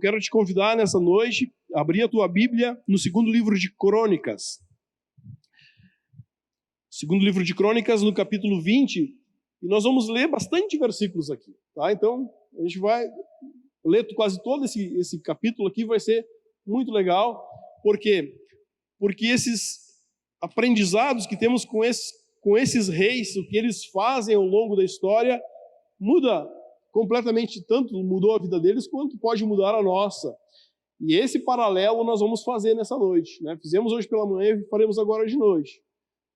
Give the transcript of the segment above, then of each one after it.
quero te convidar nessa noite a abrir a tua Bíblia no segundo livro de Crônicas. Segundo livro de Crônicas, no capítulo 20, e nós vamos ler bastante versículos aqui, tá? Então, a gente vai ler quase todo esse capítulo aqui, vai ser muito legal. Por quê? Porque esses aprendizados que temos com esses reis, o que eles fazem ao longo da história, muda completamente, tanto mudou a vida deles, quanto pode mudar a nossa. E esse paralelo nós vamos fazer nessa noite, né? Fizemos hoje pela manhã e faremos agora de noite,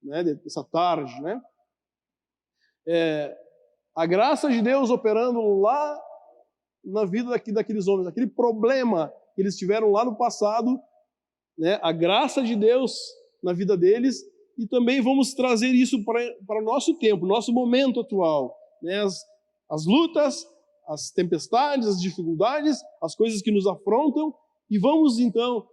né? Essa tarde, né? A graça de Deus operando lá na vida daqueles homens, aquele problema que eles tiveram lá no passado, né? A graça de Deus na vida deles, e também vamos trazer isso para o nosso tempo, nosso momento atual, né? As lutas, as tempestades, as dificuldades, as coisas que nos afrontam, e vamos então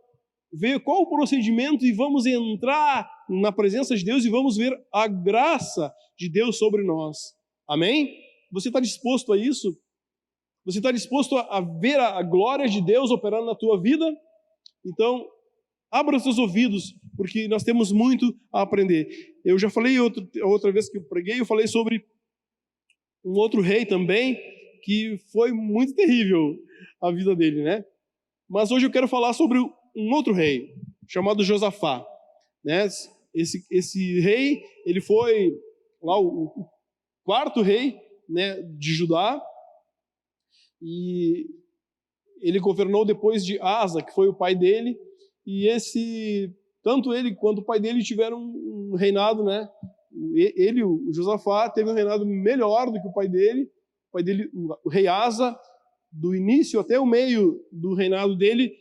ver qual o procedimento e vamos entrar na presença de Deus e vamos ver a graça de Deus sobre nós. Amém? Você está disposto a isso? Você está disposto a ver a glória de Deus operando na tua vida? Então, abra os seus ouvidos, porque nós temos muito a aprender. Eu já falei outra vez que eu preguei, eu falei sobre um outro rei também, que foi muito terrível a vida dele, né? Mas hoje eu quero falar sobre um outro rei, chamado Josafá, né? Esse rei, ele foi lá o quarto rei, né, de Judá, e ele governou depois de Asa, que foi o pai dele, e tanto ele quanto o pai dele tiveram um reinado, né? O Josafá, teve um reinado melhor do que o pai dele. O pai dele, o rei Asa, do início até o meio do reinado dele,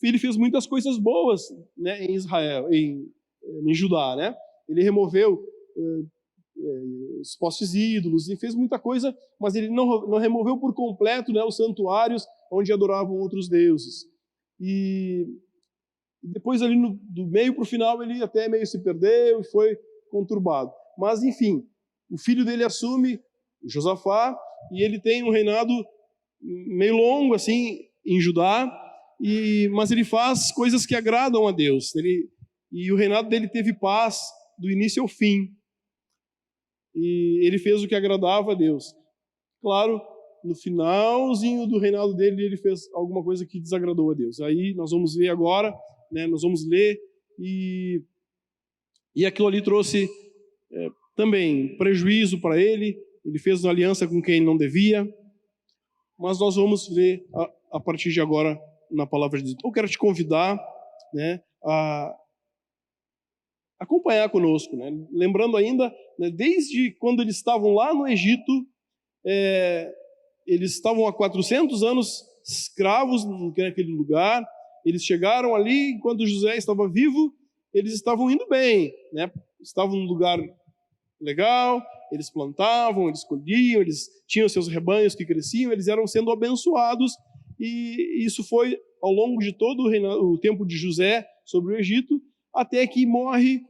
ele fez muitas coisas boas, né, em Israel, em Judá, né? Ele removeu os postes ídolos e fez muita coisa, mas ele não removeu por completo, né, os santuários onde adoravam outros deuses. E depois ali do meio para o final ele até meio se perdeu e foi conturbado. Mas enfim, o filho dele assume, Josafá, e ele tem um reinado meio longo assim em Judá, mas ele faz coisas que agradam a Deus. E o reinado dele teve paz do início ao fim. E ele fez o que agradava a Deus. Claro, no finalzinho do reinado dele, ele fez alguma coisa que desagradou a Deus. Aí nós vamos ver agora, né, nós vamos ler, e aquilo ali trouxe também prejuízo para ele. Ele fez uma aliança com quem não devia. Mas nós vamos ver a partir de agora na palavra de Deus. Eu quero te convidar, né, a acompanhar conosco, né? Lembrando ainda, né, desde quando eles estavam lá no Egito, eles estavam há 400 anos escravos naquele lugar. Eles chegaram ali enquanto José estava vivo, eles estavam indo bem, né? Estavam num lugar legal, eles plantavam, eles colhiam, eles tinham seus rebanhos que cresciam, eles eram sendo abençoados, e isso foi ao longo de todo o tempo de José sobre o Egito, até que morre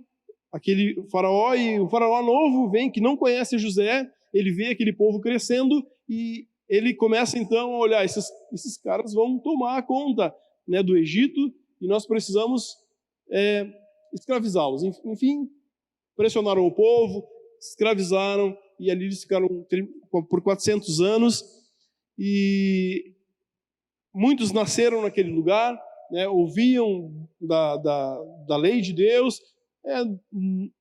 aquele faraó, e o faraó novo vem, que não conhece José, ele vê aquele povo crescendo, e ele começa então a olhar, esses caras vão tomar conta, né, do Egito, e nós precisamos escravizá-los. Enfim, pressionaram o povo, escravizaram, e ali eles ficaram por 400 anos, e muitos nasceram naquele lugar, né, ouviam da lei de Deus,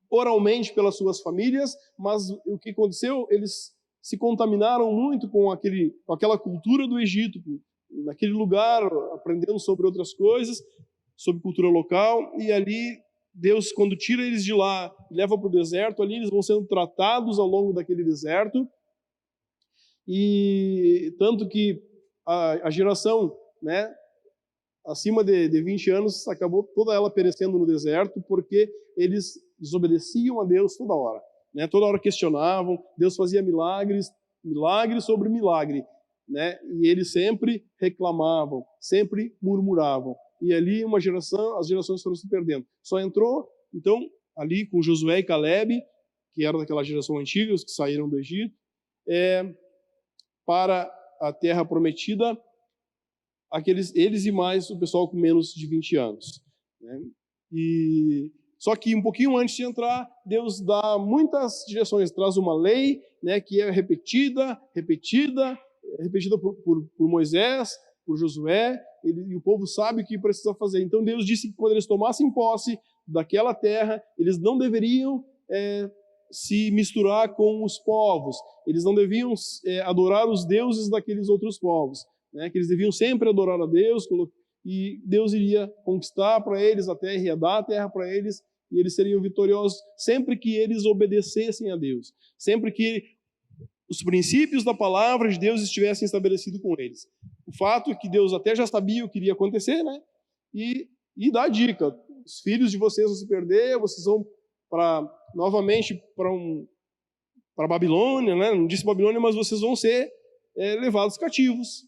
oralmente pelas suas famílias, mas o que aconteceu? Eles se contaminaram muito com aquela cultura do Egito, naquele lugar, aprendendo sobre outras coisas, sobre cultura local, e ali Deus, quando tira eles de lá, leva para o deserto, ali eles vão sendo tratados ao longo daquele deserto, e tanto que a geração, né, acima de 20 anos, acabou toda ela perecendo no deserto, porque eles desobedeciam a Deus toda hora, né? Toda hora questionavam, Deus fazia milagres sobre milagre, né? E eles sempre reclamavam, sempre murmuravam. E ali as gerações foram se perdendo. Só entrou, então, ali com Josué e Calebe, que eram daquela geração antiga, os que saíram do Egito, para a terra prometida, eles e mais o pessoal com menos de 20 anos. Né? Só que um pouquinho antes de entrar, Deus dá muitas direções, traz uma lei, né, que é repetida por Moisés, por Josué, e o povo sabe o que precisa fazer. Então Deus disse que quando eles tomassem posse daquela terra, eles não deveriam se misturar com os povos, eles não deviam adorar os deuses daqueles outros povos, né, que eles deviam sempre adorar a Deus, e Deus iria conquistar para eles a terra, ia dar a terra para eles, e eles seriam vitoriosos sempre que eles obedecessem a Deus, sempre que os princípios da palavra de Deus estivessem estabelecidos com eles. O fato é que Deus até já sabia o que iria acontecer, né? E dá a dica: os filhos de vocês vão se perder, vocês vão novamente para Babilônia, né? Não disse Babilônia, mas vocês vão ser levados cativos.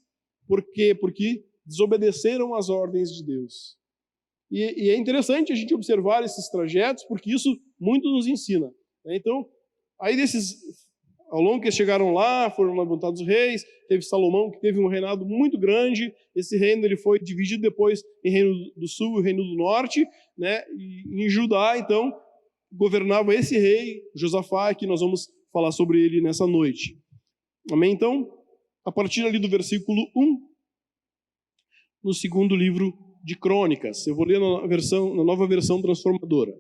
Por quê? Porque desobedeceram às ordens de Deus. E é interessante a gente observar esses trajetos, porque isso muito nos ensina. Né? Então, aí ao longo que eles chegaram lá, foram levantados reis, teve Salomão, que teve um reinado muito grande. Esse reino ele foi dividido depois em reino do sul e reino do norte, né? E em Judá, então, governava esse rei, Josafá, que nós vamos falar sobre ele nessa noite. Amém? Então, a partir ali do versículo 1, no segundo livro de Crônicas. Eu vou ler na nova versão transformadora.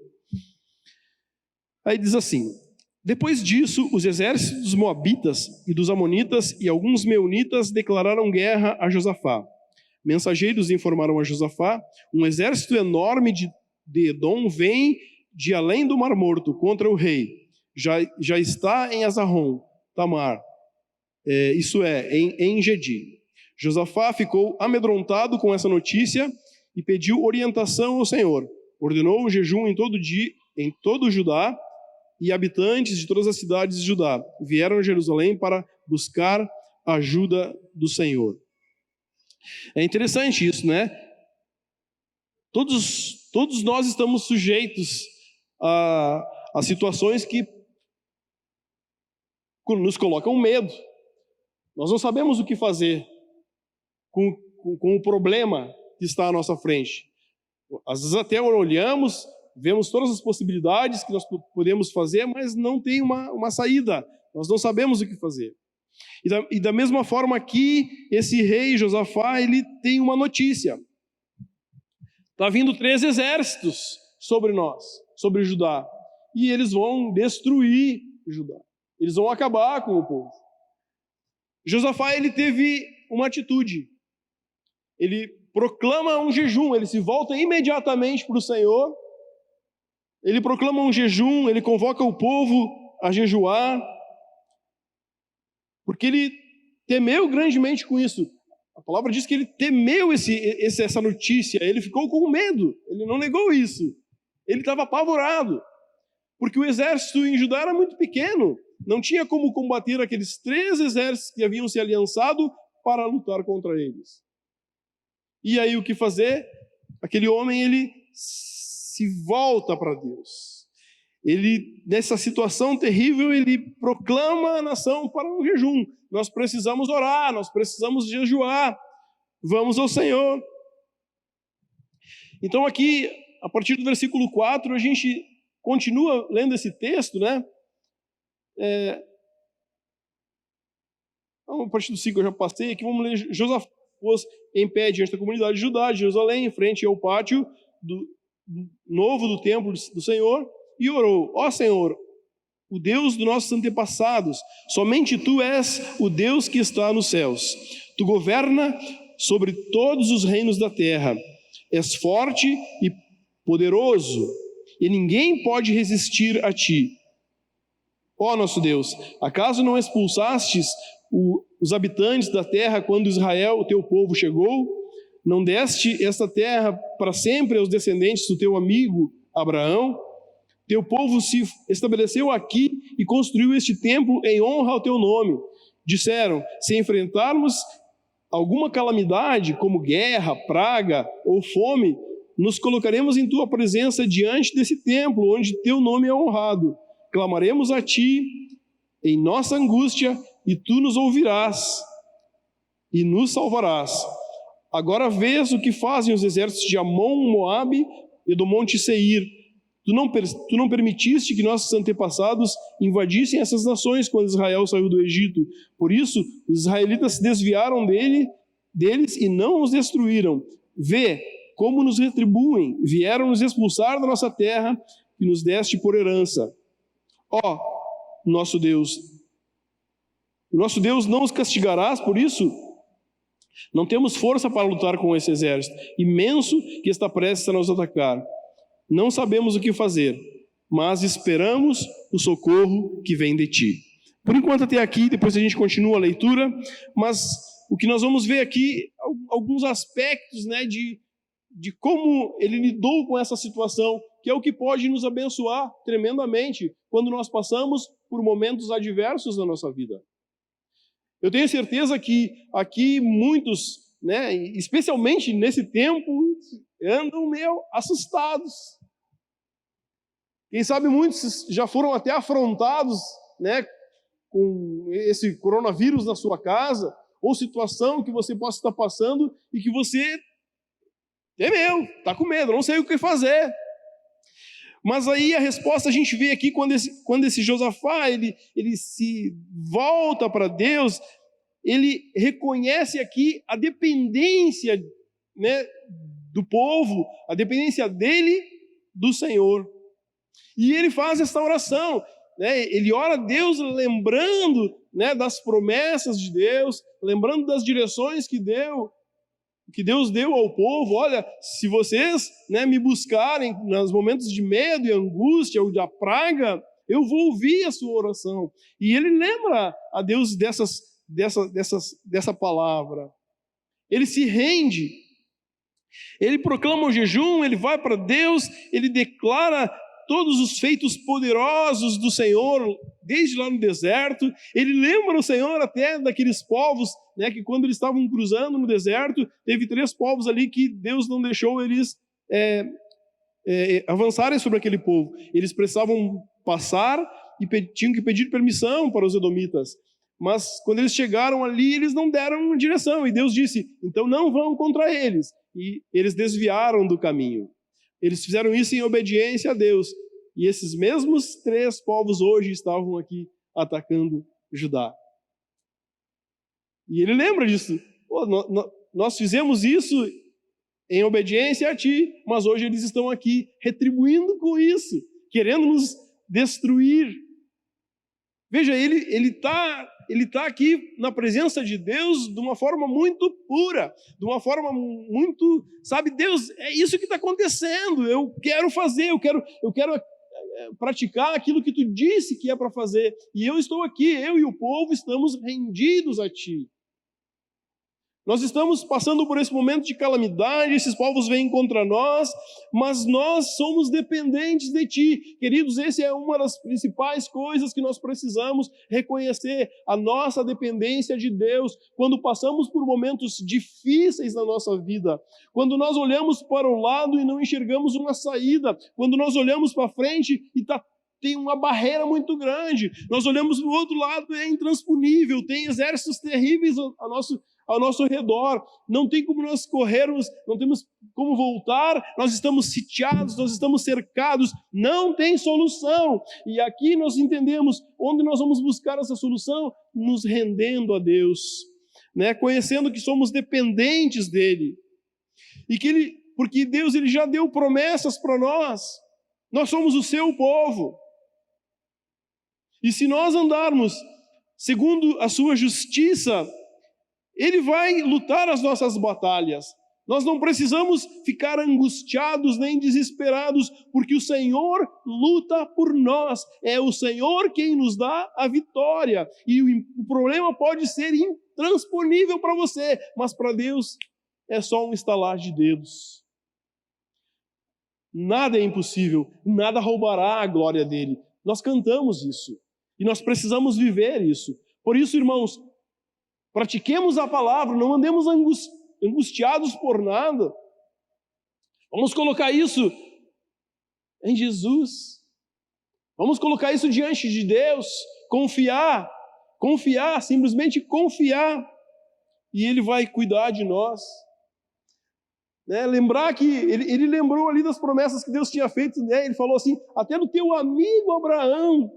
Aí diz assim: depois disso, os exércitos dos Moabitas e dos Amonitas e alguns Meunitas declararam guerra a Josafá. Mensageiros informaram a Josafá: um exército enorme de Edom vem de além do Mar Morto contra o rei. Já está em Azarrom, Tamar, isso é, em En-Gedi. Josafá ficou amedrontado com essa notícia e pediu orientação ao Senhor. Ordenou um jejum em todo o Judá, e habitantes de todas as cidades de Judá vieram a Jerusalém para buscar a ajuda do Senhor. É interessante isso, né? Todos nós estamos sujeitos a situações que nos colocam medo. Nós não sabemos o que fazer com o problema que está à nossa frente. Às vezes até olhamos, vemos todas as possibilidades que nós podemos fazer, mas não tem uma saída. Nós não sabemos o que fazer. E da mesma forma aqui, esse rei Josafá, ele tem uma notícia. Está vindo 3 exércitos sobre nós, sobre Judá. E eles vão destruir Judá. Eles vão acabar com o povo. Josafá, ele teve uma atitude. Ele proclama um jejum, ele se volta imediatamente para o Senhor. Ele proclama um jejum, ele convoca o povo a jejuar, porque ele temeu grandemente com isso. A palavra diz que ele temeu essa notícia, ele ficou com medo, ele não negou isso. Ele estava apavorado, porque o exército em Judá era muito pequeno, não tinha como combater aqueles 3 exércitos que haviam se aliançado para lutar contra eles. E aí o que fazer? Aquele homem, ele se volta para Deus. Ele, nessa situação terrível, ele proclama a nação para um jejum. Nós precisamos orar, nós precisamos jejuar. Vamos ao Senhor. Então aqui, a partir do versículo 4, a gente continua lendo esse texto, né? A partir do 5 eu já passei, aqui vamos ler. Josafá pôs em pé diante da comunidade de Judá, de Jerusalém, em frente ao pátio novo do templo do Senhor, e orou: ó Senhor, o Deus dos nossos antepassados, somente Tu és o Deus que está nos céus. Tu governa sobre todos os reinos da terra. És forte e poderoso, e ninguém pode resistir a Ti. Ó nosso Deus, acaso não expulsastes os habitantes da terra quando Israel, o Teu povo, chegou? Não deste esta terra para sempre aos descendentes do Teu amigo Abraão? Teu povo se estabeleceu aqui e construiu este templo em honra ao Teu nome. Disseram: se enfrentarmos alguma calamidade, como guerra, praga ou fome, nos colocaremos em Tua presença diante desse templo, onde Teu nome é honrado. Clamaremos a Ti em nossa angústia, e Tu nos ouvirás e nos salvarás. Agora vês o que fazem os exércitos de Amon, Moabe e do monte Seir. Tu não permitiste que nossos antepassados invadissem essas nações quando Israel saiu do Egito. Por isso, os israelitas se desviaram deles e não os destruíram. Vê como nos retribuem. Vieram nos expulsar da nossa terra e nos deste por herança. Ó, nosso Deus, não os castigarás por isso? Não temos força para lutar com esse exército imenso que está prestes a nos atacar. Não sabemos o que fazer, mas esperamos o socorro que vem de ti. Por enquanto até aqui, depois a gente continua a leitura, mas o que nós vamos ver aqui, alguns aspectos, né, de como ele lidou com essa situação, que é o que pode nos abençoar tremendamente quando nós passamos por momentos adversos na nossa vida. Eu tenho certeza que aqui muitos, né, especialmente nesse tempo, andam meio assustados. Quem sabe muitos já foram até afrontados, né, com esse coronavírus na sua casa, ou situação que você possa estar passando e que você temeu, está com medo, não sei o que fazer. Mas aí a resposta a gente vê aqui quando esse Josafá, ele se volta para Deus, ele reconhece aqui a dependência, né, do povo, a dependência dele do Senhor. E ele faz essa oração, né, ele ora a Deus lembrando, né, das promessas de Deus, lembrando das direções que Deus deu ao povo. Olha, se vocês, né, me buscarem nos momentos de medo e angústia ou da praga, eu vou ouvir a sua oração. E ele lembra a Deus dessa palavra. Ele se rende. Ele proclama o jejum, ele vai para Deus, ele declara todos os feitos poderosos do Senhor, desde lá no deserto. Ele lembra o Senhor até daqueles povos, né, que quando eles estavam cruzando no deserto, teve 3 povos ali que Deus não deixou eles avançarem sobre aquele povo. Eles precisavam passar e tinham que pedir permissão para os edomitas. Mas quando eles chegaram ali, eles não deram direção. E Deus disse, então não vão contra eles. E eles desviaram do caminho. Eles fizeram isso em obediência a Deus. E esses mesmos 3 povos hoje estavam aqui atacando Judá. E ele lembra disso. Pô, nós fizemos isso em obediência a ti, mas hoje eles estão aqui retribuindo com isso, querendo nos destruir. Veja, ele tá aqui na presença de Deus de uma forma muito pura, de uma forma muito, sabe, Deus, é isso que está acontecendo, eu quero fazer, eu quero praticar aquilo que tu disse que é para fazer, e eu estou aqui, eu e o povo estamos rendidos a ti. Nós estamos passando por esse momento de calamidade, esses povos vêm contra nós, mas nós somos dependentes de ti. Queridos, essa é uma das principais coisas que nós precisamos reconhecer, a nossa dependência de Deus, quando passamos por momentos difíceis na nossa vida, quando nós olhamos para o lado e não enxergamos uma saída, quando nós olhamos para frente e tem uma barreira muito grande, nós olhamos para o outro lado, é intransponível, tem exércitos terríveis ao nosso redor, não tem como nós corrermos, não temos como voltar, nós estamos sitiados, nós estamos cercados, não tem solução. E aqui nós entendemos onde nós vamos buscar essa solução, nos rendendo a Deus, né? Conhecendo que somos dependentes dele, e porque Deus ele já deu promessas para nós somos o seu povo, e se nós andarmos segundo a sua justiça, ele vai lutar as nossas batalhas. Nós não precisamos ficar angustiados nem desesperados, porque o Senhor luta por nós. É o Senhor quem nos dá a vitória. E o problema pode ser intransponível para você, mas para Deus é só um estalar de dedos. Nada é impossível, nada roubará a glória dele. Nós cantamos isso e nós precisamos viver isso. Por isso, irmãos, pratiquemos a palavra, não andemos angustiados por nada. Vamos colocar isso em Jesus. Vamos colocar isso diante de Deus. Confiar, simplesmente confiar. E Ele vai cuidar de nós. né? Lembrar que ele lembrou ali das promessas que Deus tinha feito, né? Ele falou assim, até do teu amigo Abraão,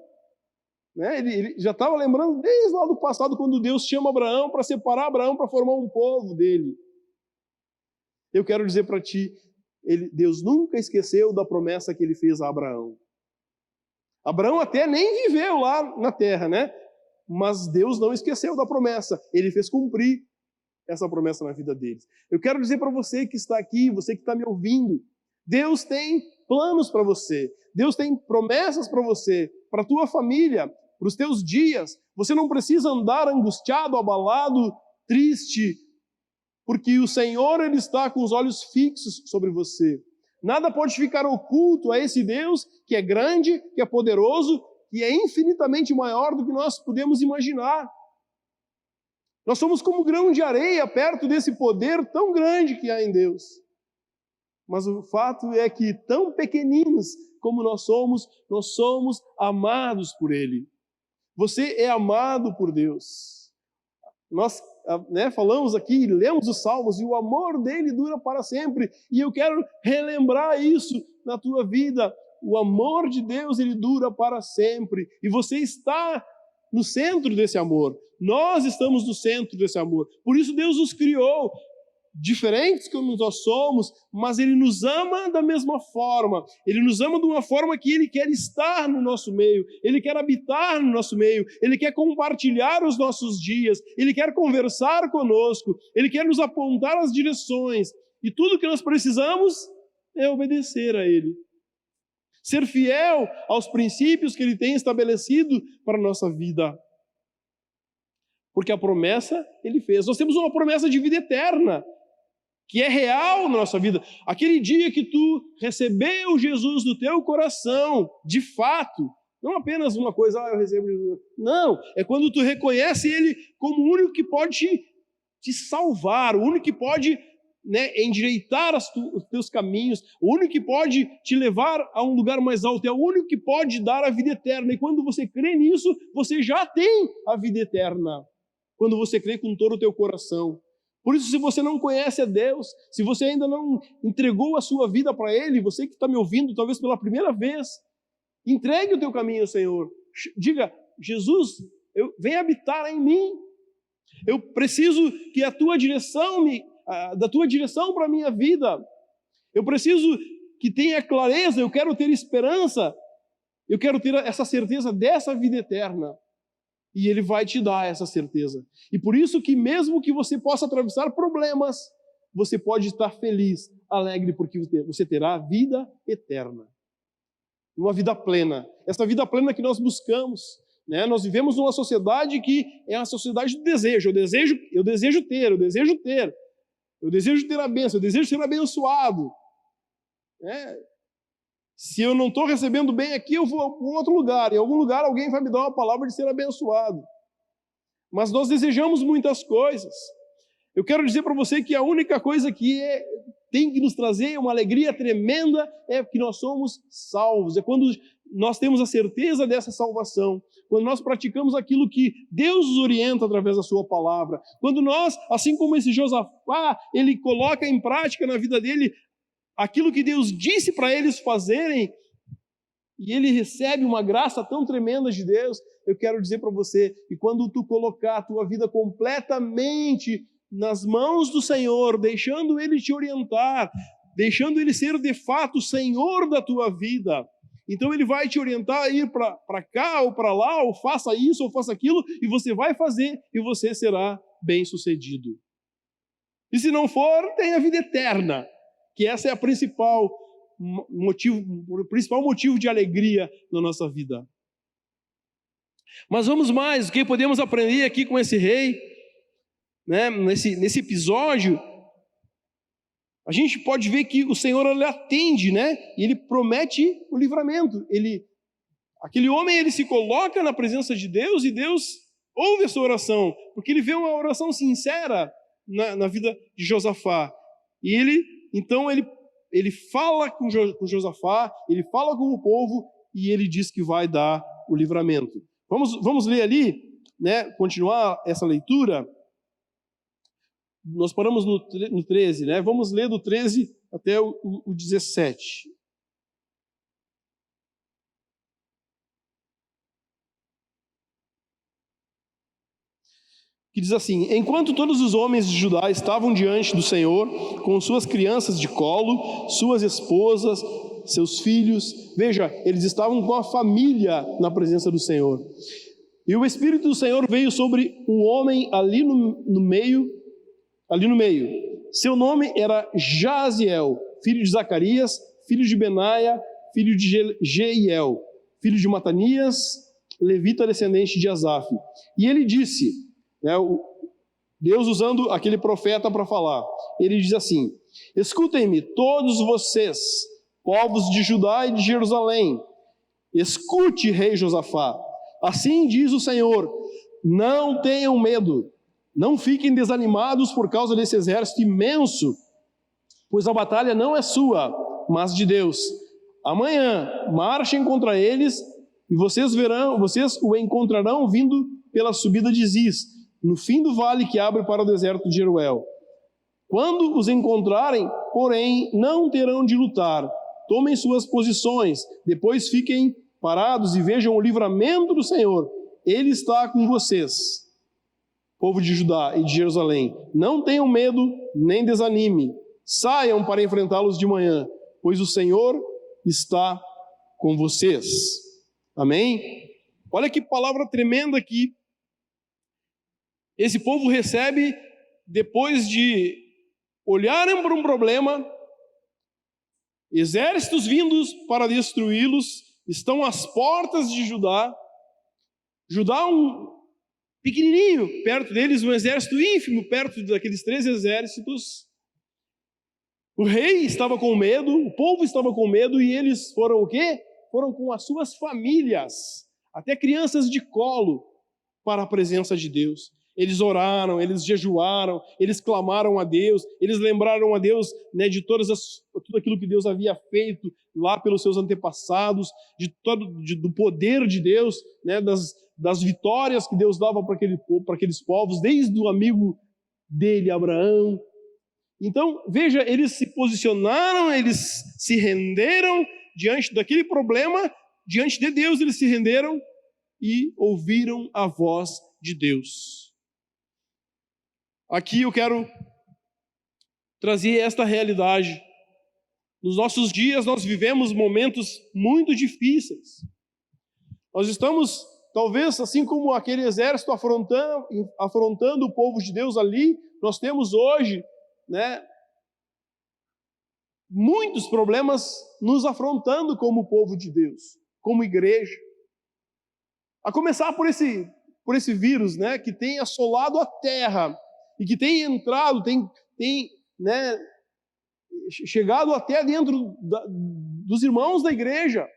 né? Ele já estava lembrando desde lá do passado, quando Deus chama Abraão para separar Abraão, para formar um povo dele. Eu quero dizer para ti, Deus nunca esqueceu da promessa que ele fez a Abraão. Abraão até nem viveu lá na terra, né? Mas Deus não esqueceu da promessa. Ele fez cumprir essa promessa na vida deles. Eu quero dizer para você que está aqui, você que está me ouvindo, Deus tem planos para você. Deus tem promessas para você, para a tua família, para os teus dias. Você não precisa andar angustiado, abalado, triste, porque o Senhor, Ele está com os olhos fixos sobre você. Nada pode ficar oculto a esse Deus que é grande, que é poderoso, que é infinitamente maior do que nós podemos imaginar. Nós somos como grão de areia perto desse poder tão grande que há em Deus. Mas o fato é que, tão pequeninos como nós somos amados por Ele. Você é amado por Deus. Nós falamos aqui, lemos os Salmos, e o amor dele dura para sempre. E eu quero relembrar isso na tua vida. O amor de Deus, ele dura para sempre. E você está no centro desse amor. Nós estamos no centro desse amor. Por isso Deus nos criou diferentes como nós somos, mas Ele nos ama da mesma forma. Ele nos ama de uma forma que Ele quer estar no nosso meio, Ele quer habitar no nosso meio, Ele quer compartilhar os nossos dias, Ele quer conversar conosco, Ele quer nos apontar as direções, e tudo que nós precisamos é obedecer a Ele. Ser fiel aos princípios que Ele tem estabelecido para a nossa vida. Porque a promessa Ele fez. Nós temos uma promessa de vida eterna, que é real na nossa vida. Aquele dia que tu recebeu Jesus no teu coração, de fato, não apenas uma coisa, eu recebo Jesus. Não, é quando tu reconhece Ele como o único que pode te salvar, o único que pode endireitar os teus caminhos, o único que pode te levar a um lugar mais alto, é o único que pode dar a vida eterna. E quando você crê nisso, você já tem a vida eterna. Quando você crê com todo o teu coração. Por isso, se você não conhece a Deus, se você ainda não entregou a sua vida para Ele, você que está me ouvindo talvez pela primeira vez, entregue o teu caminho ao Senhor. Diga, Jesus, vem habitar em mim. Eu preciso que da tua direção para a minha vida. Eu preciso que tenha clareza, eu quero ter esperança, eu quero ter essa certeza dessa vida eterna. E Ele vai te dar essa certeza. E por isso que mesmo que você possa atravessar problemas, você pode estar feliz, alegre, porque você terá vida eterna. Uma vida plena. Essa vida plena que nós buscamos. Nós vivemos numa sociedade que é a sociedade do desejo. Eu desejo ter a bênção, eu desejo ser abençoado. Se eu não estou recebendo bem aqui, eu vou a um outro lugar. Em algum lugar alguém vai me dar uma palavra de ser abençoado. Mas nós desejamos muitas coisas. Eu quero dizer para você que a única coisa que tem que nos trazer uma alegria tremenda é que nós somos salvos. É quando nós temos a certeza dessa salvação. Quando nós praticamos aquilo que Deus nos orienta através da sua palavra. Quando nós, assim como esse Josafá, ele coloca em prática na vida dele aquilo que Deus disse para eles fazerem, e ele recebe uma graça tão tremenda de Deus. Eu quero dizer para você que quando tu colocar a tua vida completamente nas mãos do Senhor, deixando Ele te orientar, deixando Ele ser de fato o Senhor da tua vida, então Ele vai te orientar a ir para cá ou para lá, ou faça isso ou faça aquilo, e você vai fazer e você será bem-sucedido. E se não for, tem a vida eterna, que essa é o principal motivo de alegria na nossa vida. Mas vamos mais, o que podemos aprender aqui com esse rei, nesse episódio? A gente pode ver que o Senhor, ele atende, e Ele promete o livramento. Aquele homem, ele se coloca na presença de Deus, e Deus ouve a sua oração, porque Ele vê uma oração sincera na vida de Josafá. E ele fala com Josafá, ele fala com o povo, e ele diz que vai dar o livramento. Vamos ler ali, continuar essa leitura. Nós paramos no 13, né? Vamos ler do 13 até o 17. Que diz assim: enquanto todos os homens de Judá estavam diante do Senhor, com suas crianças de colo, suas esposas, seus filhos, veja, eles estavam com a família na presença do Senhor. E o Espírito do Senhor veio sobre um homem ali no meio. Seu nome era Jaziel, filho de Zacarias, filho de Benaia, filho de Jeiel, filho de Matanias, levita descendente de Asaf. E ele disse, né, Deus usando aquele profeta para falar, ele diz assim: escutem-me todos vocês, povos de Judá e de Jerusalém, escute, rei Josafá, assim diz o Senhor, não tenham medo, não fiquem desanimados por causa desse exército imenso, pois a batalha não é sua, mas de Deus. Amanhã marchem contra eles e vocês o encontrarão vindo pela subida de Ziz, no fim do vale que abre para o deserto de Jeruel. Quando os encontrarem, porém, não terão de lutar. Tomem suas posições, depois fiquem parados e vejam o livramento do Senhor. Ele está com vocês, povo de Judá e de Jerusalém. Não tenham medo, nem desanime. Saiam para enfrentá-los de manhã, pois o Senhor está com vocês. Amém? Olha que palavra tremenda que esse povo recebe depois de olharem para um problema, exércitos vindos para destruí-los, estão às portas de Judá. Judá, um pequenininho, perto deles, um exército ínfimo, perto daqueles 3 exércitos. O rei estava com medo, o povo estava com medo, e eles foram o quê? Foram com as suas famílias, até crianças de colo, para a presença de Deus. Eles oraram, eles jejuaram, eles clamaram a Deus, eles lembraram a Deus, né, de tudo aquilo que Deus havia feito lá pelos seus antepassados, do poder de Deus, né, das vitórias que Deus dava para aqueles povos, desde o amigo dele, Abraão. Então, veja, eles se posicionaram, eles se renderam diante daquele problema, diante de Deus eles se renderam e ouviram a voz de Deus. Aqui eu quero trazer esta realidade. Nos nossos dias nós vivemos momentos muito difíceis. Nós estamos, talvez, assim como aquele exército afrontando o povo de Deus ali, nós temos hoje, né, muitos problemas nos afrontando como povo de Deus, como igreja. A começar por esse vírus, né, que tem assolado a terra e que tem entrado, né, chegado até dentro dos irmãos da igreja.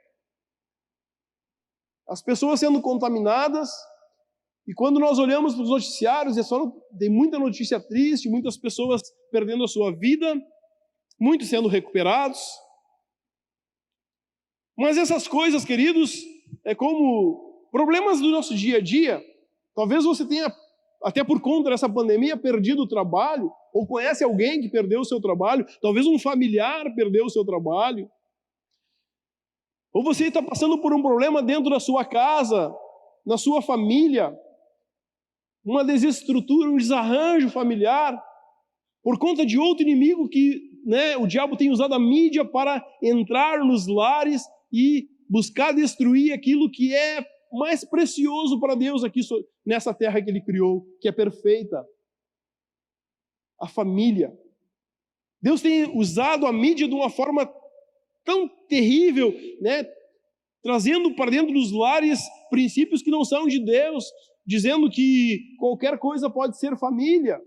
As pessoas sendo contaminadas, e quando nós olhamos para os noticiários, tem muita notícia triste, muitas pessoas perdendo a sua vida, muitos sendo recuperados. Mas essas coisas, queridos, é como problemas do nosso dia a dia. Talvez você tenha, até por conta dessa pandemia, perdido o trabalho, ou conhece alguém que perdeu o seu trabalho, talvez um familiar perdeu o seu trabalho, ou você está passando por um problema dentro da sua casa, na sua família, uma desestrutura, um desarranjo familiar, por conta de outro inimigo que, né, o diabo tem usado a mídia para entrar nos lares e buscar destruir aquilo que é mais precioso para Deus aqui nessa terra que Ele criou, que é perfeita. A família. Deus tem usado a mídia de uma forma tão terrível, né, trazendo para dentro dos lares princípios que não são de Deus, dizendo que qualquer coisa pode ser família.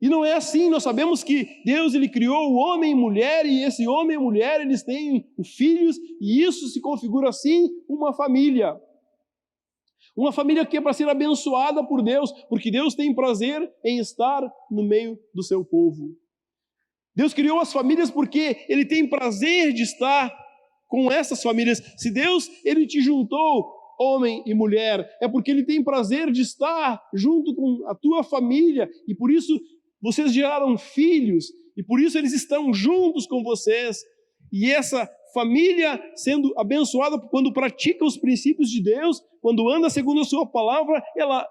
E não é assim. Nós sabemos que Deus, Ele criou o homem e mulher, e esse homem e mulher, eles têm filhos, e isso se configura assim, uma família. Uma família que é para ser abençoada por Deus, porque Deus tem prazer em estar no meio do seu povo. Deus criou as famílias porque Ele tem prazer de estar com essas famílias. Se Deus, Ele te juntou homem e mulher, é porque Ele tem prazer de estar junto com a tua família, e por isso vocês geraram filhos, e por isso eles estão juntos com vocês. E essa família sendo abençoada quando pratica os princípios de Deus, quando anda segundo a sua palavra, ela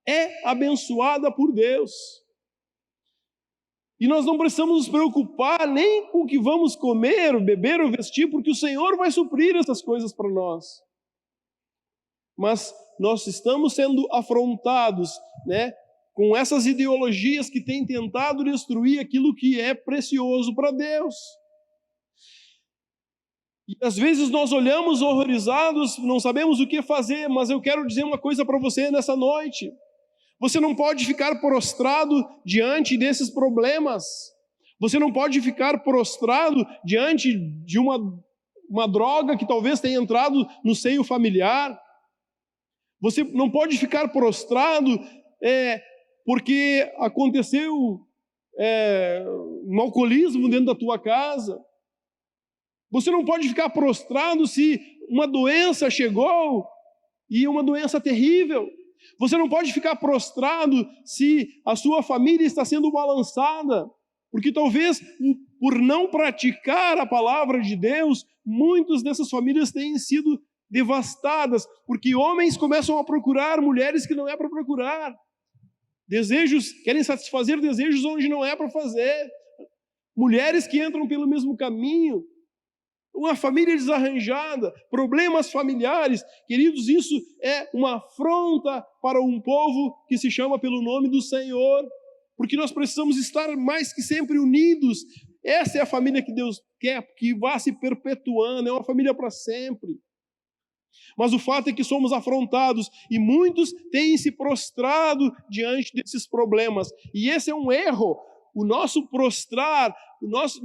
é abençoada por Deus. E nós não precisamos nos preocupar nem com o que vamos comer, ou beber, ou vestir, porque o Senhor vai suprir essas coisas para nós. Mas nós estamos sendo afrontados, né, com essas ideologias que têm tentado destruir aquilo que é precioso para Deus. E às vezes nós olhamos horrorizados, não sabemos o que fazer, mas eu quero dizer uma coisa para você nessa noite. Você não pode ficar prostrado diante desses problemas. Você não pode ficar prostrado diante de uma droga que talvez tenha entrado no seio familiar. Você não pode ficar prostrado porque aconteceu um alcoolismo dentro da tua casa. Você não pode ficar prostrado se uma doença chegou, e uma doença terrível. Você não pode ficar prostrado se a sua família está sendo balançada, porque talvez por não praticar a palavra de Deus, muitas dessas famílias têm sido devastadas, porque homens começam a procurar mulheres que não é para procurar. Desejos, querem satisfazer desejos onde não é para fazer. Mulheres que entram pelo mesmo caminho. Uma família desarranjada, problemas familiares. Queridos, isso é uma afronta para um povo que se chama pelo nome do Senhor, porque nós precisamos estar mais que sempre unidos. Essa é a família que Deus quer, que vá se perpetuando, é uma família para sempre. Mas o fato é que somos afrontados e muitos têm se prostrado diante desses problemas, e esse é um erro. O nosso prostrar, nós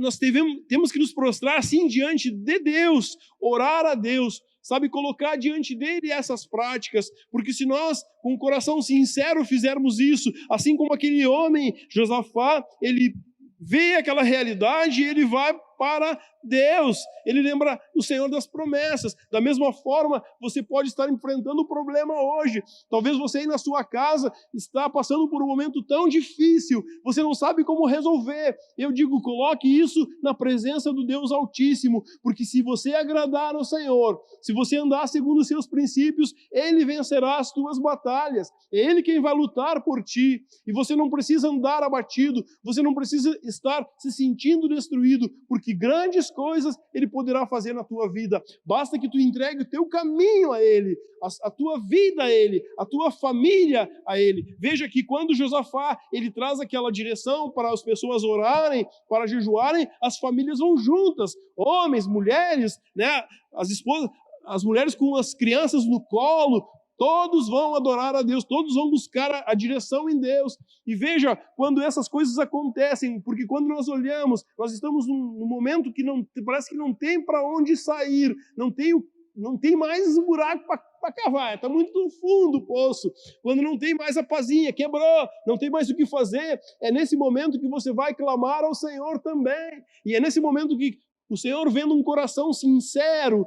temos que nos prostrar assim diante de Deus, orar a Deus, sabe, colocar diante dele essas práticas, porque se nós, com o coração sincero, fizermos isso, assim como aquele homem, Josafá, ele vê aquela realidade e ele vai para Deus, ele lembra o Senhor das promessas. Da mesma forma, você pode estar enfrentando o problema hoje. Talvez você aí na sua casa está passando por um momento tão difícil, você não sabe como resolver. Eu digo, coloque isso na presença do Deus Altíssimo, porque se você agradar ao Senhor, se você andar segundo os seus princípios, Ele vencerá as tuas batalhas. É Ele quem vai lutar por ti, e você não precisa andar abatido, você não precisa estar se sentindo destruído, porque grandes coisas Ele poderá fazer na tua vida. Basta que tu entregue o teu caminho a Ele, a tua vida a Ele, a tua família a Ele. Veja que quando Josafá, ele traz aquela direção para as pessoas orarem, para jejuarem, as famílias vão juntas, homens, mulheres, né, as esposas, as mulheres com as crianças no colo, todos vão adorar a Deus, todos vão buscar a direção em Deus. E veja, quando essas coisas acontecem, porque quando nós olhamos, nós estamos num momento que parece que não tem para onde sair, não tem mais um buraco para cavar, está muito no fundo do poço. Quando não tem mais a pazinha, quebrou, não tem mais o que fazer, é nesse momento que você vai clamar ao Senhor também. E é nesse momento que o Senhor, vendo um coração sincero,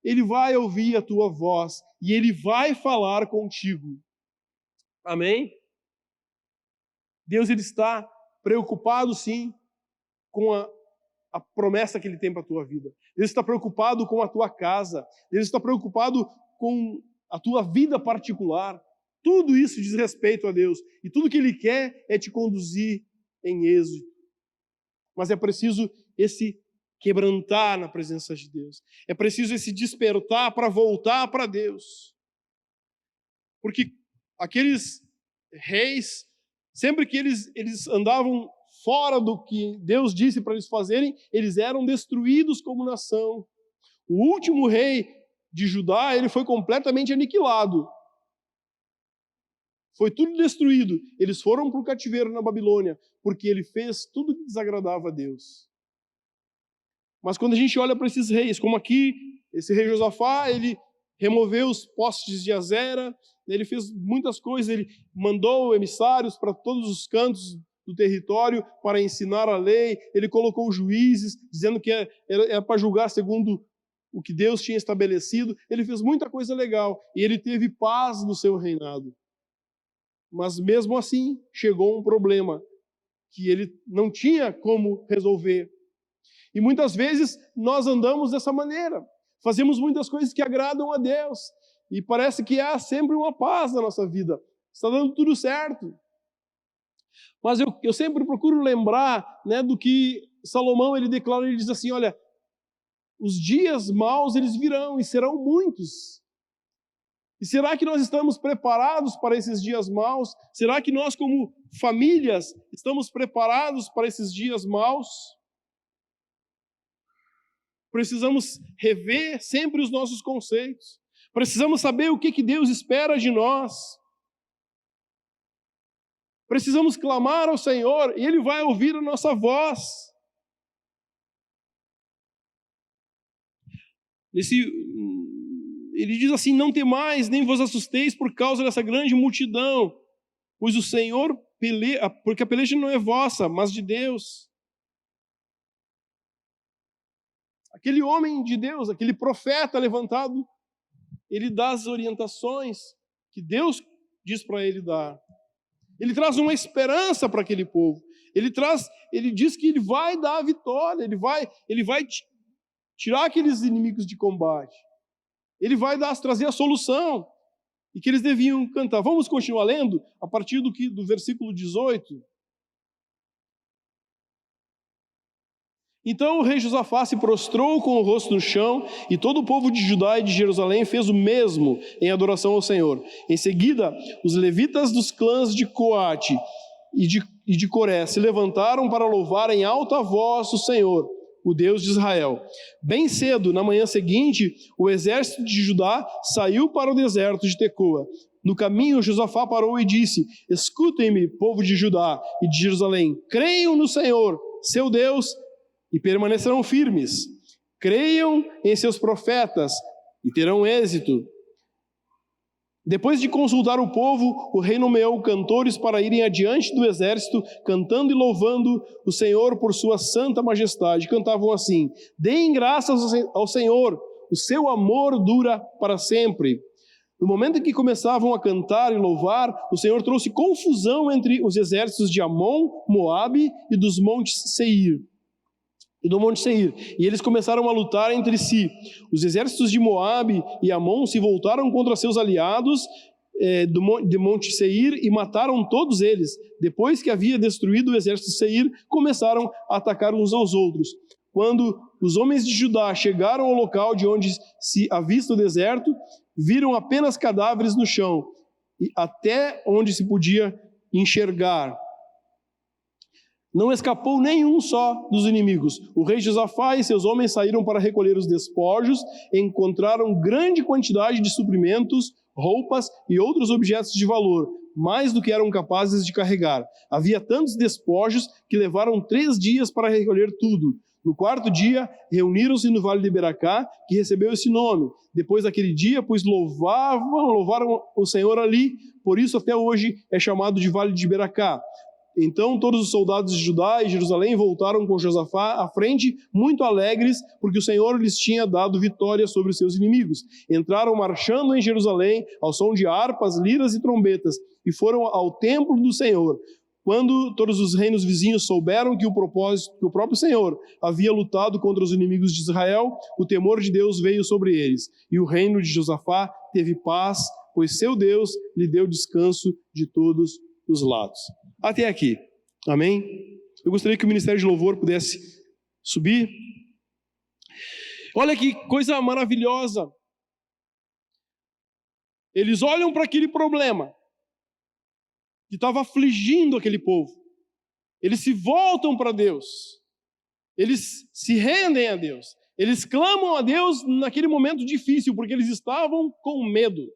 Ele vai ouvir a tua voz e Ele vai falar contigo. Amém? Deus, Ele está preocupado, sim, com a promessa que Ele tem para a tua vida. Deus está preocupado com a tua casa. Deus está preocupado com a tua vida particular. Tudo isso diz respeito a Deus. E tudo que Ele quer é te conduzir em êxito. Mas é preciso esse quebrantar na presença de Deus. É preciso esse despertar para voltar para Deus. Porque aqueles reis, sempre que eles andavam fora do que Deus disse para eles fazerem, eles eram destruídos como nação. O último rei de Judá, ele foi completamente aniquilado. Foi tudo destruído. Eles foram para o cativeiro na Babilônia, porque ele fez tudo que desagradava a Deus. Mas quando a gente olha para esses reis, como aqui, esse rei Josafá, ele removeu os postes de Azera, ele fez muitas coisas, ele mandou emissários para todos os cantos do território para ensinar a lei, ele colocou juízes, dizendo que era para julgar segundo o que Deus tinha estabelecido, ele fez muita coisa legal e ele teve paz no seu reinado. Mas mesmo assim, chegou um problema que ele não tinha como resolver. E muitas vezes nós andamos dessa maneira. Fazemos muitas coisas que agradam a Deus. E parece que há sempre uma paz na nossa vida. Está dando tudo certo. Mas eu sempre procuro lembrar, né, do que Salomão ele declara, ele diz assim, olha, os dias maus eles virão e serão muitos. E será que nós estamos preparados para esses dias maus? Será que nós como famílias estamos preparados para esses dias maus? Precisamos rever sempre os nossos conceitos. Precisamos saber o que Deus espera de nós. Precisamos clamar ao Senhor e Ele vai ouvir a nossa voz. Ele diz assim, não temais, nem vos assusteis por causa dessa grande multidão, pois o Senhor peleja, porque a peleja não é vossa, mas de Deus. Aquele homem de Deus, aquele profeta levantado, ele dá as orientações que Deus diz para ele dar. Ele traz uma esperança para aquele povo. Ele diz que ele vai dar a vitória, ele vai tirar aqueles inimigos de combate. Ele vai trazer a solução e que eles deviam cantar. Vamos continuar lendo a partir do versículo 18. Então o rei Josafá se prostrou com o rosto no chão, e todo o povo de Judá e de Jerusalém fez o mesmo em adoração ao Senhor. Em seguida, os levitas dos clãs de Coate e de Coré se levantaram para louvar em alta voz o Senhor, o Deus de Israel. Bem cedo, na manhã seguinte, o exército de Judá saiu para o deserto de Tecoa. No caminho, Josafá parou e disse, escutem-me, povo de Judá e de Jerusalém, creiam no Senhor, seu Deus, e permanecerão firmes. Creiam em seus profetas e terão êxito. Depois de consultar o povo, o rei nomeou cantores para irem adiante do exército, cantando e louvando o Senhor por sua santa majestade. Cantavam assim, deem graças ao Senhor, o seu amor dura para sempre. No momento em que começavam a cantar e louvar, o Senhor trouxe confusão entre os exércitos de Amon, Moabe e dos montes Seir. E eles começaram a lutar entre si. Os exércitos de Moabe e Amon se voltaram contra seus aliados de Monte Seir e mataram todos eles. Depois que havia destruído o exército de Seir, começaram a atacar uns aos outros. Quando os homens de Judá chegaram ao local de onde se avista o deserto, viram apenas cadáveres no chão, até onde se podia enxergar. Não escapou nenhum só dos inimigos. O rei Josafá e seus homens saíram para recolher os despojos, encontraram grande quantidade de suprimentos, roupas e outros objetos de valor, mais do que eram capazes de carregar. Havia tantos despojos que levaram 3 dias para recolher tudo. No 4º dia, reuniram-se no Vale de Beracá, que recebeu esse nome. Depois daquele dia, pois louvaram o Senhor ali, por isso até hoje é chamado de Vale de Beracá. Então todos os soldados de Judá e Jerusalém voltaram com Josafá à frente, muito alegres, porque o Senhor lhes tinha dado vitória sobre os seus inimigos. Entraram marchando em Jerusalém, ao som de harpas, liras e trombetas, e foram ao templo do Senhor. Quando todos os reinos vizinhos souberam que o próprio Senhor havia lutado contra os inimigos de Israel, o temor de Deus veio sobre eles. E o reino de Josafá teve paz, pois seu Deus lhe deu descanso de todos os lados. Até aqui. Amém? Eu gostaria que o Ministério de Louvor pudesse subir. Olha que coisa maravilhosa. Eles olham para aquele problema que estava afligindo aquele povo. Eles se voltam para Deus. Eles se rendem a Deus. Eles clamam a Deus naquele momento difícil, porque eles estavam com medo.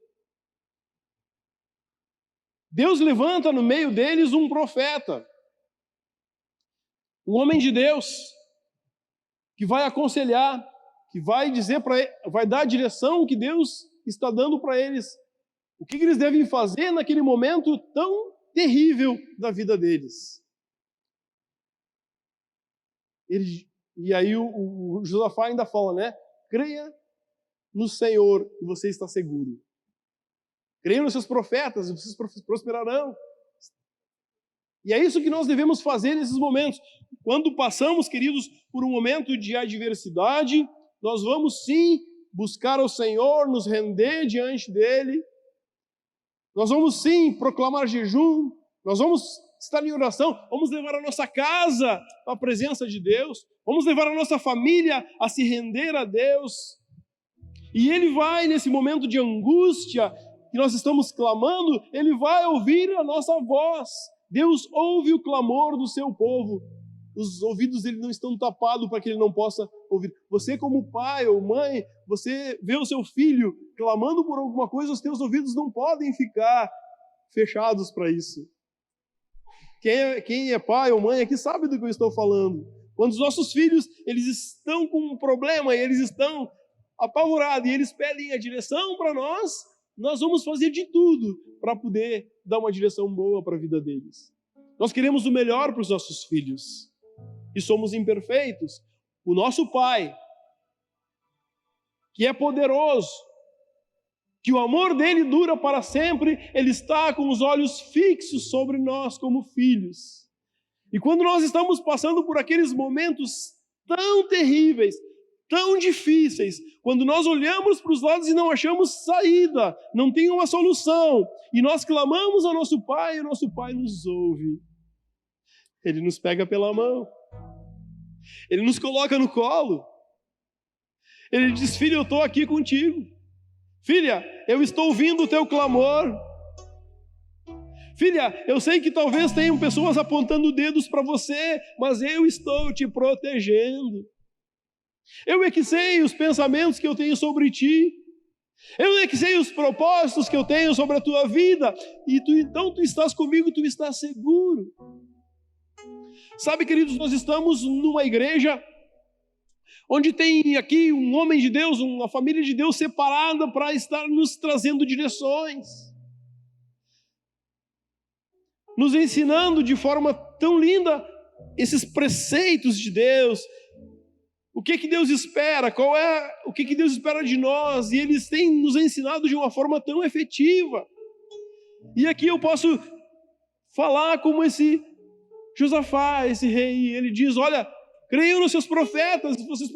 Deus levanta no meio deles um profeta, um homem de Deus, que vai aconselhar, que vai vai dar a direção que Deus está dando para eles. O que eles devem fazer naquele momento tão terrível da vida deles. E aí o Josafá ainda fala, né? Creia no Senhor e você está seguro. Creiam nos seus profetas e vocês prosperarão. E é isso que nós devemos fazer nesses momentos. Quando passamos, queridos, por um momento de adversidade, nós vamos sim buscar ao Senhor, nos render diante dEle. Nós vamos sim proclamar jejum, nós vamos estar em oração, vamos levar a nossa casa à presença de Deus, vamos levar a nossa família a se render a Deus. E Ele vai, nesse momento de angústia que nós estamos clamando, Ele vai ouvir a nossa voz. Deus ouve o clamor do seu povo. Os ouvidos dele não estão tapados para que ele não possa ouvir. Você, como pai ou mãe, você vê o seu filho clamando por alguma coisa, os teus ouvidos não podem ficar fechados para isso. Quem é pai ou mãe aqui sabe do que eu estou falando. Quando os nossos filhos, eles estão com um problema, e eles estão apavorados, e eles pedem a direção para nós, nós vamos fazer de tudo para poder dar uma direção boa para a vida deles. Nós queremos o melhor para os nossos filhos. E somos imperfeitos. O nosso Pai, que é poderoso, que o amor dele dura para sempre, ele está com os olhos fixos sobre nós como filhos. E quando nós estamos passando por aqueles momentos tão terríveis, tão difíceis, quando nós olhamos para os lados e não achamos saída, não tem uma solução, e nós clamamos ao nosso Pai, e o nosso Pai nos ouve. Ele nos pega pela mão. Ele nos coloca no colo. Ele diz: filha, eu estou aqui contigo. Filha, eu estou ouvindo o teu clamor. Filha, eu sei que talvez tenham pessoas apontando dedos para você, mas eu estou te protegendo. Eu é que sei os pensamentos que eu tenho sobre ti. Eu é que sei os propósitos que eu tenho sobre a tua vida. E então tu estás comigo, tu estás seguro. Sabe, queridos, nós estamos numa igreja onde tem aqui um homem de Deus, uma família de Deus separada para estar nos trazendo direções, nos ensinando de forma tão linda esses preceitos de Deus. O que Deus espera, o que Deus espera de nós, e eles têm nos ensinado de uma forma tão efetiva. E aqui eu posso falar como esse Josafá, esse rei, ele diz: olha, creiam nos seus profetas, e vocês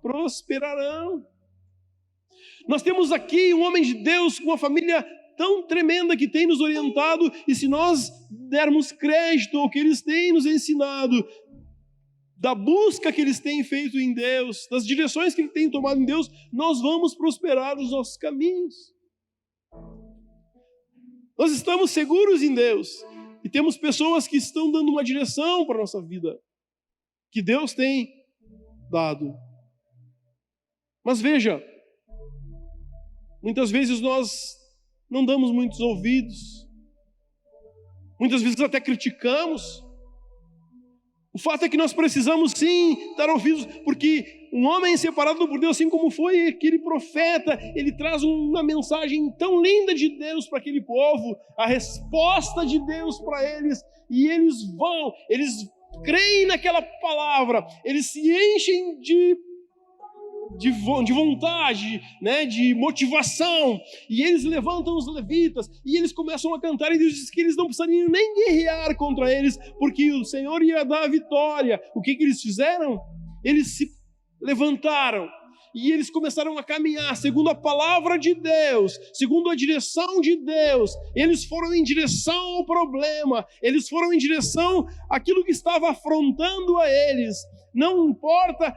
prosperarão. Nós temos aqui um homem de Deus, uma família tão tremenda que tem nos orientado, e se nós dermos crédito ao que eles têm nos ensinado, da busca que eles têm feito em Deus, das direções que eles têm tomado em Deus, nós vamos prosperar nos nossos caminhos. Nós estamos seguros em Deus. E temos pessoas que estão dando uma direção para a nossa vida, que Deus tem dado. Mas veja, muitas vezes nós não damos muitos ouvidos, muitas vezes até criticamos. O fato é que nós precisamos sim dar ouvidos, porque um homem separado por Deus, assim como foi aquele profeta, ele traz uma mensagem tão linda de Deus para aquele povo, a resposta de Deus para eles, e eles creem naquela palavra, eles se enchem de vontade, né, de motivação, e eles levantam os levitas, e eles começam a cantar, e Deus diz que eles não precisariam nem guerrear contra eles, porque o Senhor ia dar a vitória. O que eles fizeram? Eles se levantaram, e eles começaram a caminhar segundo a palavra de Deus, segundo a direção de Deus. Eles foram em direção ao problema, eles foram em direção àquilo que estava afrontando a eles. Não importa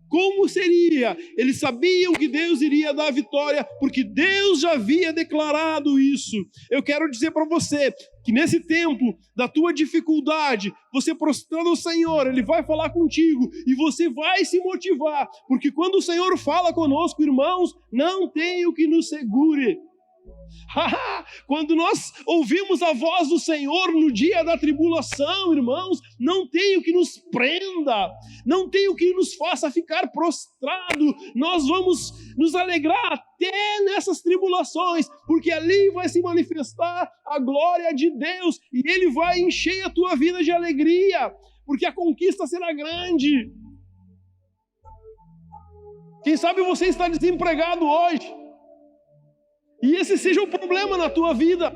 como seria, eles sabiam que Deus iria dar a vitória, porque Deus já havia declarado isso. Eu quero dizer para você que nesse tempo da tua dificuldade, você prostrado ao Senhor, Ele vai falar contigo e você vai se motivar, porque quando o Senhor fala conosco, irmãos, não tem o que nos segure. Quando nós ouvimos a voz do Senhor no dia da tribulação, irmãos, não tem o que nos prenda, não tem o que nos faça ficar prostrado. Nós vamos nos alegrar até nessas tribulações, porque ali vai se manifestar a glória de Deus e Ele vai encher a tua vida de alegria, porque a conquista será grande. Quem sabe você está desempregado hoje. E esse seja o problema na tua vida.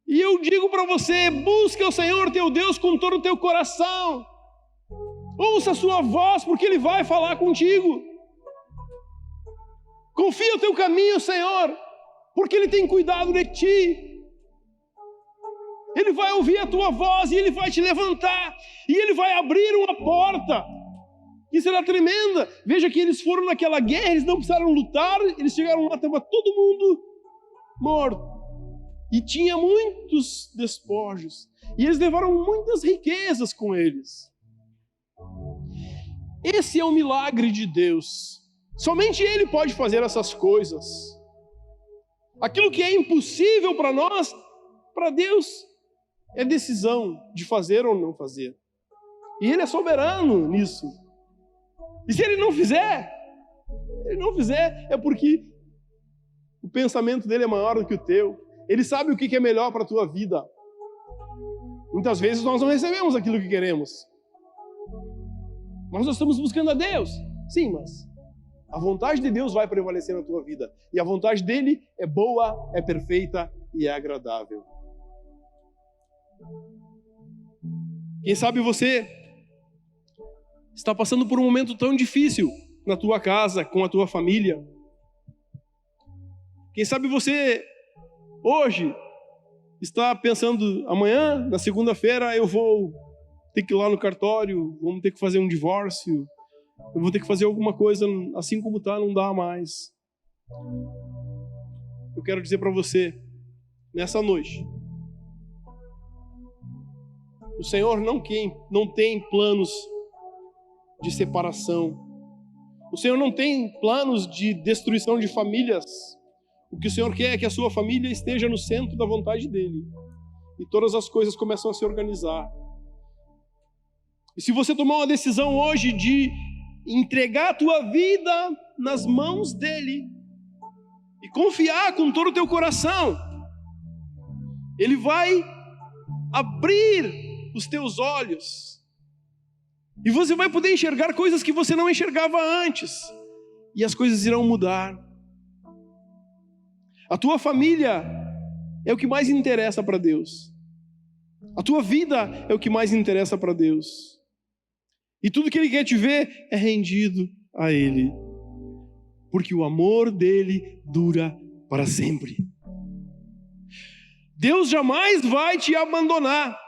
E eu digo para você, busque o Senhor teu Deus com todo o teu coração. Ouça a sua voz, porque Ele vai falar contigo. Confia o teu caminho, Senhor, porque Ele tem cuidado de ti. Ele vai ouvir a tua voz e Ele vai te levantar. E Ele vai abrir uma porta que será tremenda. Veja que eles foram naquela guerra, eles não precisaram lutar, eles chegaram lá, estava todo mundo morto. E tinha muitos despojos. E eles levaram muitas riquezas com eles. Esse é o milagre de Deus. Somente Ele pode fazer essas coisas. Aquilo que é impossível para nós, para Deus, é decisão de fazer ou não fazer. E Ele é soberano nisso. E se Ele não fizer, é porque o pensamento dele é maior do que o teu. Ele sabe o que é melhor para a tua vida. Muitas vezes nós não recebemos aquilo que queremos. Mas nós estamos buscando a Deus. Sim, mas a vontade de Deus vai prevalecer na tua vida. E a vontade dele é boa, é perfeita e é agradável. Quem sabe você está passando por um momento tão difícil na tua casa, com a tua família. Quem sabe você hoje está pensando, amanhã, na segunda-feira, eu vou ter que ir lá no cartório, vamos ter que fazer um divórcio, eu vou ter que fazer alguma coisa, assim como está, não dá mais. Eu quero dizer para você, nessa noite, o Senhor não tem planos de separação. O Senhor não tem planos de destruição de famílias. O que o Senhor quer é que a sua família esteja no centro da vontade dEle. E todas as coisas começam a se organizar. E se você tomar uma decisão hoje de entregar a tua vida nas mãos dEle e confiar com todo o teu coração, Ele vai abrir os teus olhos e você vai poder enxergar coisas que você não enxergava antes, e as coisas irão mudar. A tua família é o que mais interessa para Deus. A tua vida é o que mais interessa para Deus. E tudo que Ele quer te ver é rendido a Ele, porque o amor dEle dura para sempre. Deus jamais vai te abandonar.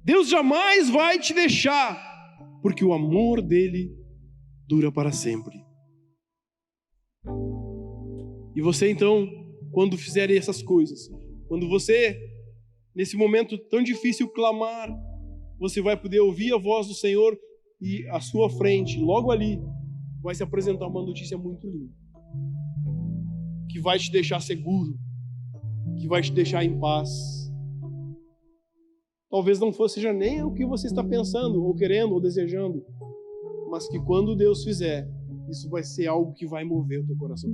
Deus jamais vai te deixar, porque o amor dEle dura para sempre. E você então, quando fizer essas coisas, quando você, nesse momento tão difícil, clamar, você vai poder ouvir a voz do Senhor e à sua frente, logo ali, vai se apresentar uma notícia muito linda, que vai te deixar seguro, que vai te deixar em paz. Talvez não seja nem o que você está pensando, ou querendo, ou desejando, mas que quando Deus fizer, isso vai ser algo que vai mover o teu coração.